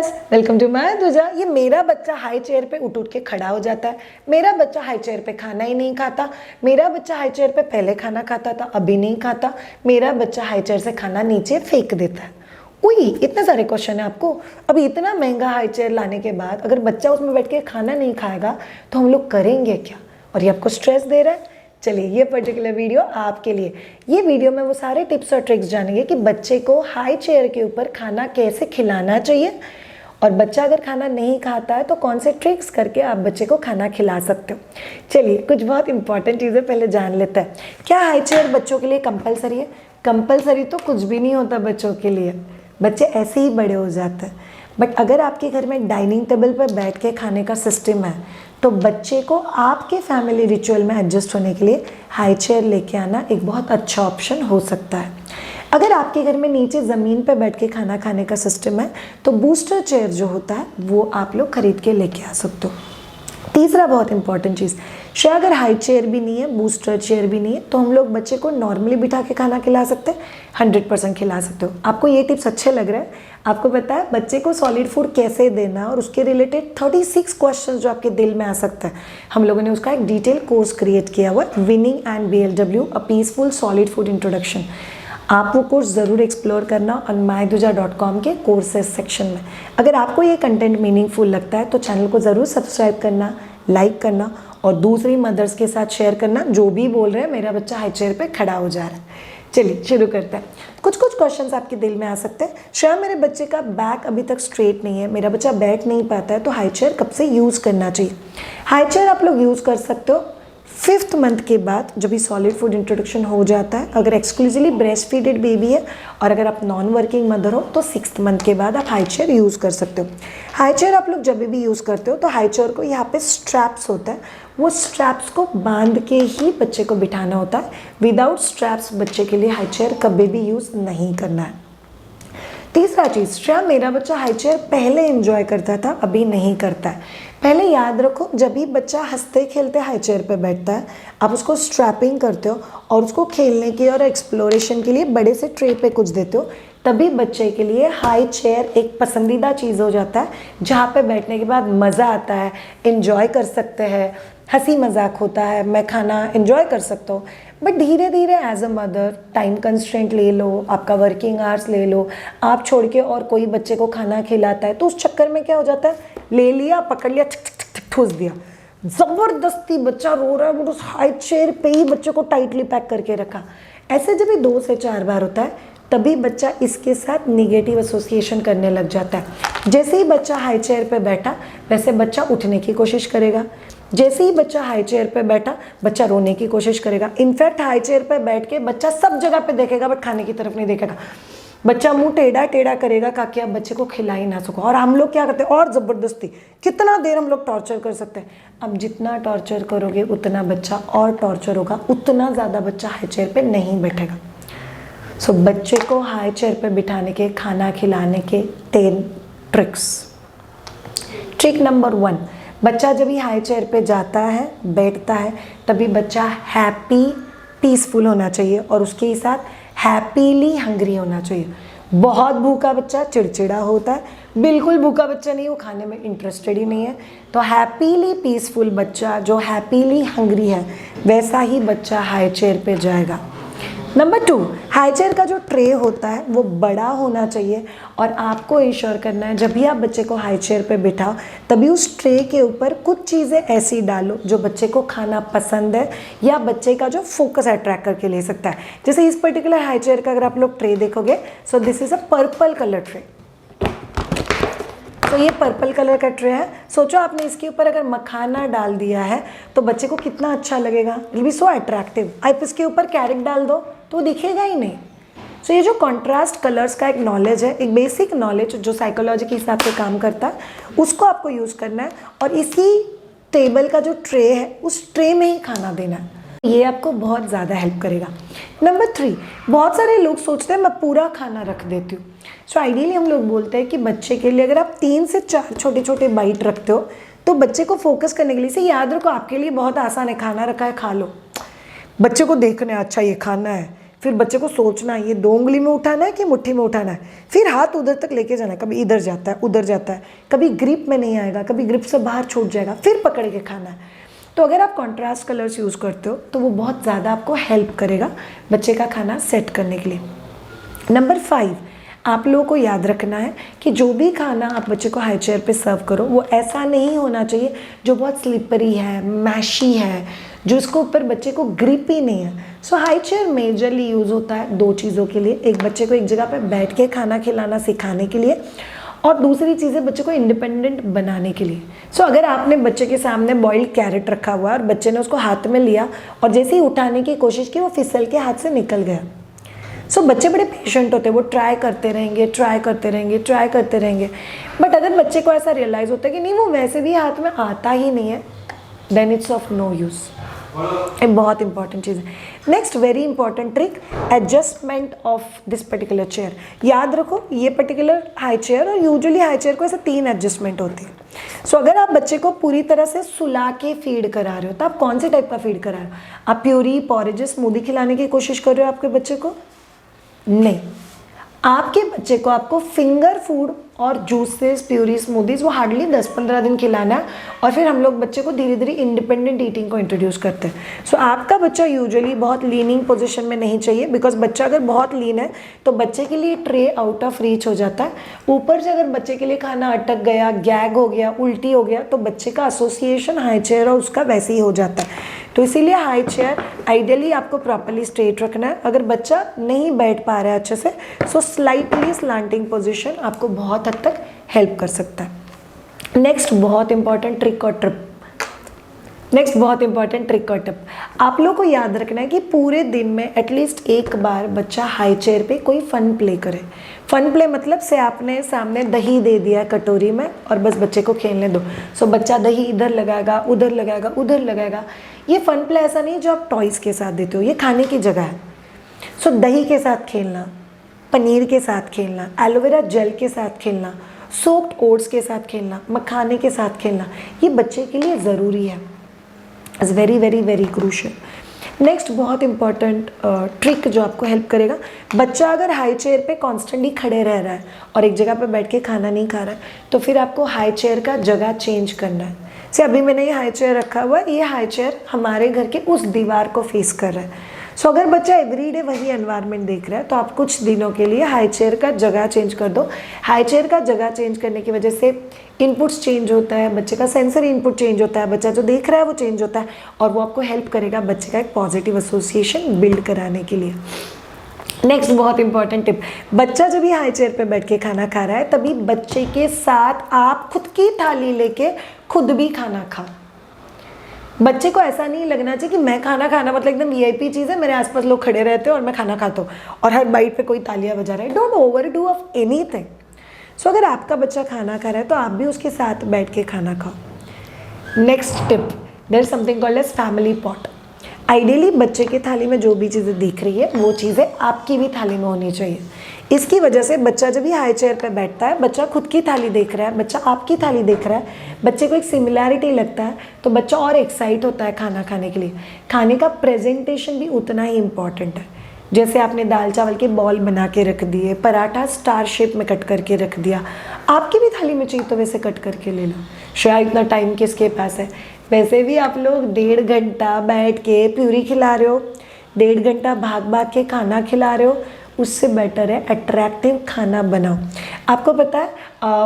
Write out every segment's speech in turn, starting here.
Friends, welcome to my ध्वजा। ये मेरा बच्चा हाई चेयर पे उठ उठ के खड़ा हो जाता है, मेरा बच्चा हाई चेयर पे खाना ही नहीं खाता, मेरा बच्चा हाई चेयर पे पहले खाना खाता था अभी नहीं खाता, मेरा बच्चा हाई चेयर से खाना नीचे फेंक देता है। उई, इतने सारे क्वेश्चन है आपको। अभी इतना महंगा हाई चेयर लाने के बाद अगर बच्चा उसमें बैठ के खाना नहीं खाएगा तो हम लोग करेंगे क्या? और ये आपको स्ट्रेस दे रहा है। चलिए, ये पर्टिकुलर वीडियो आपके लिए। ये वीडियो में वो सारे टिप्स और ट्रिक्स जानेंगे कि बच्चे को हाई चेयर के ऊपर खाना कैसे खिलाना चाहिए, और बच्चा अगर खाना नहीं खाता है तो कौन से ट्रिक्स करके आप बच्चे को खाना खिला सकते हो। चलिए, कुछ बहुत इंपॉर्टेंट चीज़ें पहले जान लेते हैं। क्या हाई चेयर बच्चों के लिए कंपलसरी है? कंपलसरी तो कुछ भी नहीं होता बच्चों के लिए, बच्चे ऐसे ही बड़े हो जाते हैं। बट अगर आपके घर में डाइनिंग टेबल पर बैठ के खाने का सिस्टम है तो बच्चे को आपके फैमिली रिचुअल में एडजस्ट होने के लिए हाई चेयर लेके आना एक बहुत अच्छा ऑप्शन हो सकता है। अगर आपके घर में नीचे ज़मीन पर बैठ के खाना खाने का सिस्टम है तो बूस्टर चेयर जो होता है वो आप लोग खरीद के लेके आ सकते हो। तीसरा बहुत इंपॉर्टेंट चीज़, शायद अगर हाई चेयर भी नहीं है, बूस्टर चेयर भी नहीं है, तो हम लोग बच्चे को नॉर्मली बिठा के खाना खिला सकते हैं, 100% खिला सकते हो। आपको ये टिप्स अच्छे लग रहे हैं? आपको पता है बच्चे को सॉलिड फूड कैसे देना है और उसके रिलेटेड 36 क्वेश्चन जो आपके दिल में आ सकता है, हम लोगों ने उसका एक डिटेल कोर्स क्रिएट किया हुआ है, winning and BLW a peaceful solid food introduction. आप वो कोर्स ज़रूर एक्सप्लोर करना on myduja.com के कोर्सेज सेक्शन में। अगर आपको ये कंटेंट मीनिंगफुल लगता है तो चैनल को ज़रूर सब्सक्राइब करना, लाइक करना और दूसरी मदर्स के साथ शेयर करना जो भी बोल रहे हैं मेरा बच्चा हाई चेयर पे खड़ा हो जा रहा है। चलिए शुरू करते हैं। कुछ क्वेश्चंस आपके दिल में आ सकते हैं। शायद मेरे बच्चे का बैक अभी तक स्ट्रेट नहीं है, मेरा बच्चा बैठ नहीं पाता है, तो हाई चेयर कब से यूज़ करना चाहिए? हाई चेयर आप लोग यूज़ कर सकते हो 5th मंथ के बाद, जब भी सॉलिड फूड इंट्रोडक्शन हो जाता है। अगर एक्सक्लूसिवली ब्रेस्ट फीडेड बेबी है और अगर आप नॉन वर्किंग मदर हो तो 6th मंथ के बाद आप हाई चेयर यूज़ कर सकते हो। हाई चेयर आप लोग जब भी यूज़ करते हो तो हाई चेयर को यहाँ पे स्ट्रैप्स होता है, वो स्ट्रैप्स को बांध के ही बच्चे को बिठाना होता है। विदाउट स्ट्रैप्स बच्चे के लिए हाई चेयर कभी भी यूज़ नहीं करना है। तीसरा चीज़, शायद मेरा बच्चा हाई चेयर पहले एंजॉय करता था अभी नहीं करता है। पहले याद रखो, जब भी बच्चा हंसते खेलते हाई चेयर पे बैठता है आप उसको स्ट्रैपिंग करते हो और उसको खेलने की और एक्सप्लोरेशन के लिए बड़े से ट्रे पे कुछ देते हो, तभी बच्चे के लिए हाई चेयर एक पसंदीदा चीज़ हो जाता है जहाँ पे बैठने के बाद मज़ा आता है, एंजॉय कर सकते हैं, हंसी मजाक होता है, मैं खाना एंजॉय कर सकता हूँ। बट धीरे धीरे as a mother time constraint ले लो, आपका वर्किंग आवर्स ले लो, आप छोड़ के और कोई बच्चे को खाना खिलाता है तो उस चक्कर में क्या हो जाता है, ले लिया, पकड़ लिया, ठूस दिया, ज़बरदस्ती बच्चा रो रहा है, वो उस हाई चेयर पे ही बच्चे को टाइटली पैक करके रखा। ऐसे जब ये 2 से 4 बार होता है तभी बच्चा इसके साथ निगेटिव एसोसिएशन करने लग जाता है। जैसे ही बच्चा हाई चेयर पे बैठा वैसे बच्चा उठने की कोशिश करेगा, जैसे ही बच्चा हाई चेयर पे बैठा बच्चा रोने की कोशिश करेगा। इनफैक्ट हाई चेयर पे बैठ के बच्चा सब जगह पे देखेगा बट खाने की तरफ नहीं देखेगा। बच्चा मुंह टेढ़ा टेढ़ा करेगा ताकि आप बच्चे को खिला ही ना सको। और हम लोग क्या करते हैं, और ज़बरदस्ती कितना देर हम लोग टॉर्चर कर सकते हैं। अब जितना टॉर्चर करोगे उतना बच्चा और टॉर्चर होगा, उतना ज़्यादा बच्चा हाई चेयर पे नहीं बैठेगा। सो बच्चे को हाई चेयर पे बिठाने के, खाना खिलाने के 10 ट्रिक्स। ट्रिक नंबर 1, बच्चा जब ही हाई चेयर पे जाता है, बैठता है, तभी बच्चा हैप्पी पीसफुल होना चाहिए और उसके साथ हैप्पीली हंग्री होना चाहिए। बहुत भूखा बच्चा चिड़चिड़ा होता है, बिल्कुल भूखा बच्चा नहीं, वो खाने में इंटरेस्टेड ही नहीं है। तो हैप्पीली पीसफुल बच्चा जो हैप्पीली हंग्री है वैसा ही बच्चा हाई चेयर पे जाएगा। नंबर 2, हाई चेयर का जो ट्रे होता है वो बड़ा होना चाहिए और आपको इंश्योर करना है जब भी आप बच्चे को हाई चेयर पे बिठाओ तभी उस ट्रे के ऊपर कुछ चीज़ें ऐसी डालो जो बच्चे को खाना पसंद है या बच्चे का जो फोकस अट्रैक्ट करके ले सकता है। जैसे इस पर्टिकुलर हाई चेयर का अगर आप लोग ट्रे देखोगे, so this is a purple colour tray. तो ये पर्पल कलर का ट्रे है। सोचो आपने इसके ऊपर अगर मखाना डाल दिया है तो बच्चे को कितना अच्छा लगेगा, it will be so attractive. आप इसके ऊपर कैरेट डाल दो तो दिखेगा ही नहीं। सो ये जो कॉन्ट्रास्ट कलर्स का एक नॉलेज है, एक बेसिक नॉलेज जो साइकोलॉजी के हिसाब से काम करता है, उसको आपको यूज़ करना है और इसी टेबल का जो ट्रे है उस ट्रे में ही खाना देना है। ये आपको बहुत ज़्यादा हेल्प करेगा। नंबर 3, बहुत सारे लोग सोचते हैं मैं पूरा खाना रख देती हूँ। सो आइडियली हम लोग बोलते हैं कि बच्चे के लिए अगर आप 3 से 4 छोटे छोटे बाइट रखते हो तो बच्चे को फोकस करने के लिए, से याद रखो आपके लिए बहुत आसान है, खाना रखा है खा लो। बच्चे को देखना है, अच्छा ये खाना है, फिर बच्चे को सोचना है ये 2 उंगली में उठाना है कि मुट्ठी में उठाना है, फिर हाथ उधर तक लेके जाना है, कभी इधर जाता है उधर जाता है, कभी ग्रिप में नहीं आएगा, कभी ग्रिप से बाहर छूट जाएगा, फिर पकड़ के खाना है। तो अगर आप कॉन्ट्रास्ट कलर्स यूज़ करते हो तो वो बहुत ज़्यादा आपको हेल्प करेगा बच्चे का खाना सेट करने के लिए। नंबर 5, आप लोगों को याद रखना है कि जो भी खाना आप बच्चे को हाई चेयर पे सर्व करो वो ऐसा नहीं होना चाहिए जो बहुत स्लिपरी है, मैशी है, जो इसको ऊपर बच्चे को ग्रिप ही नहीं है। सो हाई चेयर मेजरली यूज़ होता है 2 चीज़ों के लिए, एक बच्चे को एक जगह पे बैठ के खाना खिलाना सिखाने के लिए, और दूसरी चीज़ है बच्चे को इंडिपेंडेंट बनाने के लिए। सो अगर आपने बच्चे के सामने बॉइल्ड कैरेट रखा हुआ है और बच्चे ने उसको हाथ में लिया और जैसे ही उठाने की कोशिश की वो फिसल के हाथ से निकल गया। सो बच्चे बड़े पेशेंट होते हैं, वो ट्राई करते रहेंगे। बट अगर बच्चे को ऐसा रियलाइज़ होता है कि नहीं वो वैसे भी हाथ में आता ही नहीं है, then it's of no use. एक बहुत इंपॉर्टेंट चीज़ है। Next very important trick, adjustment of this particular chair. याद रखो ये पर्टिकुलर हाई चेयर, और यूजुअली हाई चेयर को ऐसे 3 एडजस्टमेंट होती है। सो अगर आप बच्चे को पूरी तरह से सुला के फीड करा रहे हो तो आप कौन से टाइप का फीड करा रहे हो? आप प्यूरी, पॉरेजेस, स्मूदी खिलाने की कोशिश कर रहे हो आपके बच्चे को? नहीं, आपके बच्चे को आपको फिंगर फूड और जूसेस, प्यूरी, स्मूदीज वो हार्डली 10-15 दिन खिलाना है, और फिर हम लोग बच्चे को धीरे धीरे इंडिपेंडेंट ईटिंग को इंट्रोड्यूस करते हैं। सो आपका बच्चा यूजुअली बहुत लीनिंग पोजीशन में नहीं चाहिए, बिकॉज बच्चा अगर बहुत लीन है तो बच्चे के लिए ट्रे आउट ऑफ रीच हो जाता है। ऊपर से अगर बच्चे के लिए खाना अटक गया, गैग हो गया, उल्टी हो गया, तो बच्चे का एसोसिएशन हाई चेयर और उसका वैसे ही हो जाता है। तो इसीलिए हाई चेयर आइडियली आपको प्रॉपर्ली स्ट्रेट रखना है। अगर बच्चा नहीं बैठ पा रहा है अच्छे से, सो स्लाइटली स्लांटिंग पोजीशन आपको बहुत हद तक हेल्प कर सकता है। नेक्स्ट बहुत इंपॉर्टेंट ट्रिक और टिप, आप लोग को याद रखना है कि पूरे दिन में एटलीस्ट एक बार बच्चा हाई चेयर पे कोई फन प्ले करे। फन प्ले मतलब से आपने सामने दही दे दिया कटोरी में और बस बच्चे को खेलने दो। सो बच्चा दही इधर लगाएगा, उधर लगाएगा, उधर लगाएगा। ये फन प्ले ऐसा नहीं जो आप टॉयज़ के साथ देते हो, ये खाने की जगह है। सो दही के साथ खेलना, पनीर के साथ खेलना, एलोवेरा जेल के साथ खेलना, सोक्ड ओट्स के साथ खेलना, मखाने के साथ खेलना, ये बच्चे के लिए ज़रूरी है। Is very very very crucial. Next बहुत इंपॉर्टेंट ट्रिक जो आपको हेल्प करेगा, बच्चा अगर हाई चेयर पे कॉन्स्टेंटली खड़े रह रहा है और एक जगह पे बैठ के खाना नहीं खा रहा है, तो फिर आपको हाई चेयर का जगह चेंज करना है। से अभी मैंने ये हाई चेयर रखा हुआ है, ये हाई चेयर हमारे घर के उस दीवार को फेस कर रहा है। सो अगर बच्चा एवरीडे वही एनवायरनमेंट देख रहा है तो आप कुछ दिनों के लिए हाई चेयर का जगह चेंज कर दो। हाई चेयर का जगह चेंज करने की वजह से इनपुट्स चेंज होता है, बच्चे का सेंसरी इनपुट चेंज होता है, बच्चा जो देख रहा है वो चेंज होता है, और वो आपको हेल्प करेगा बच्चे का एक पॉजिटिव एसोसिएशन बिल्ड कराने के लिए। नेक्स्ट बहुत इंपॉर्टेंट टिप, बच्चा जब भी हाई चेयर पे बैठ के खाना खा रहा है तभी बच्चे के साथ आप खुद की थाली लेके खुद भी खाना खाओ। बच्चे को ऐसा नहीं लगना चाहिए कि मैं खाना खाना मतलब एकदम वीआईपी चीज़ है, मेरे आसपास लोग खड़े रहते हैं और मैं खाना खाता हूँ और हर बाइट पे कोई तालियां बजा रहा है। Don't overdo of anything. So अगर आपका बच्चा खाना खा रहा है तो आप भी उसके साथ बैठ के खाना खाओ। Next tip, there is something called as family pot. Ideally बच्चे की थाली में जो भी चीज़ें दिख रही है वो चीज़ें आपकी भी थाली में होनी चाहिए। इसकी वजह से बच्चा जब भी हाई चेयर पर बैठता है, बच्चा खुद की थाली देख रहा है, बच्चा आपकी थाली देख रहा है, बच्चे को एक सिमिलैरिटी लगता है, तो बच्चा और एक्साइट होता है खाना खाने के लिए। खाने का प्रेजेंटेशन भी उतना ही इम्पॉर्टेंट है। जैसे आपने दाल चावल के बॉल बना के रख दिए, पराठा स्टार शेप में कट करके रख दिया, आपकी भी थाली में चाहिए तो वैसे कट करके ले लो। शायद इतना टाइम किसके पास है। वैसे भी आप लोग 1.5 घंटा बैठ के प्यूरी खिला रहे हो, 1.5 घंटा भाग भाग के खाना खिला रहे हो, उससे बेटर है अट्रैक्टिव खाना बनाओ। आपको पता है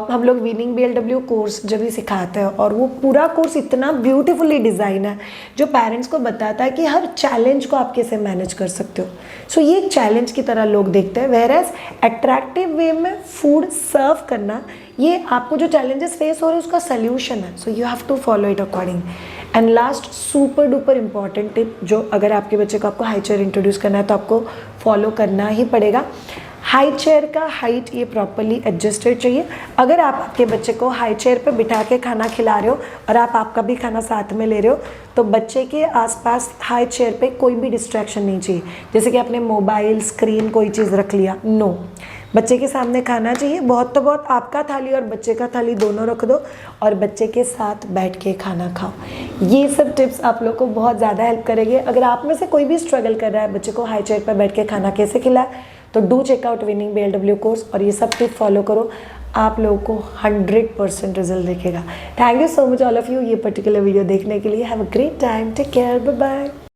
हम लोग विनिंग BLW कोर्स जब भी सिखाते हैं और वो पूरा कोर्स इतना ब्यूटीफुली डिज़ाइन है जो पेरेंट्स को बताता है कि हर चैलेंज को आप कैसे मैनेज कर सकते हो। सो ये एक चैलेंज की तरह लोग देखते हैं, वेयरएज अट्रैक्टिव वे में फूड सर्व करना ये आपको जो चैलेंजेस फेस हो रहे हैं उसका सोल्यूशन है। So you have to follow it according. And last super duper important tip जो अगर आपके बच्चे को आपको हाई चेयर इंट्रोड्यूस करना है तो आपको फॉलो करना ही पड़ेगा। हाई चेयर का हाइट ये प्रॉपरली एडजस्टेड चाहिए। अगर आप आपके बच्चे को हाई चेयर पे बिठा के खाना खिला रहे हो और आप आपका भी खाना साथ में ले रहे हो तो बच्चे के आसपास हाई चेयर पे कोई भी डिस्ट्रैक्शन नहीं चाहिए, जैसे कि आपने मोबाइल, स्क्रीन, कोई चीज़ रख लिया, नो। बच्चे के सामने खाना चाहिए, बहुत तो बहुत आपका थाली और बच्चे का थाली दोनों रख दो और बच्चे के साथ बैठ के खाना खाओ। ये सब टिप्स आप लोग को बहुत ज़्यादा हेल्प करेंगे। अगर आप में से कोई भी स्ट्रगल कर रहा है बच्चे को हाई चेयर पर बैठ के खाना कैसे खिलाए, तो do check out winning BLW course और ये सब टिप फॉलो करो, आप लोगों को 100% रिजल्ट दिखेगा। Thank you so much all of you ये पर्टिकुलर वीडियो देखने के लिए। Have a great time, take care, bye bye.